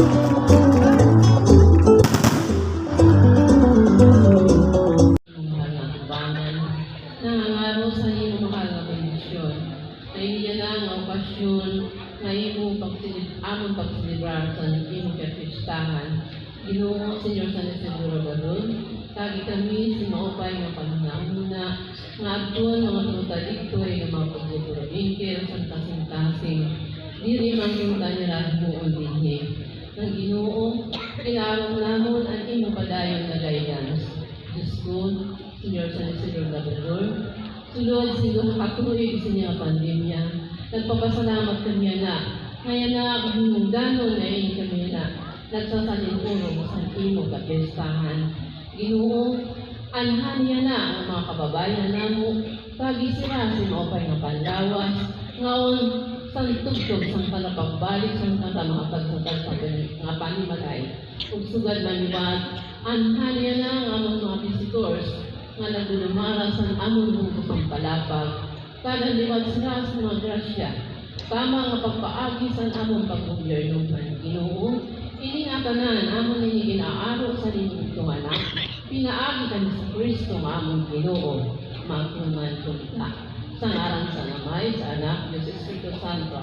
Nangangaro sa iyong mahal na kondisyon, na iya na ang okasyon na among pagsilibrar sa iyong kapistahan. Ginoo, Senyor San Isidro Gadon, kagi kami si maupay nga panunamuna, nga adton mga tutaligtoy nga mga pagsiguro ingkil sa kasing-kasing, diri mang yung tanirad mo dinhi. Ng Ginoo, kailangan namon ang iyong padayon na guidance. Diyos ko, Senyor San Isidro Gadon, sulod siguro katuloy sa niya pandemya. Nagpapasalamat kami na. Ngayon na kung ganon na yun kami na nagsasalintulong sa imo kapistahan. Ginoo, anhan niya na ang mga kababayan namo, pagi sila si maupay ng panlawas, ngaon sang tugtog sang palapagbalik sang kata mga tagsatag sa mga panimalay. Kung sugad maniwag, anhan niya na ang mga visitors nga nagdulumara sa amon mong kusang palapag, kada liwag sila sa mga grasya, tama nga pagpaagi sa among paggobyerno ng Ginoo, ini nga tanan amon nini ginaaro sa linyong tumanak, pinaagi kami sa Kristo nga among Ginoo, magtuman kunta, sa ngaran sa Namay, sa Anak, Diyos Espiritu Santo.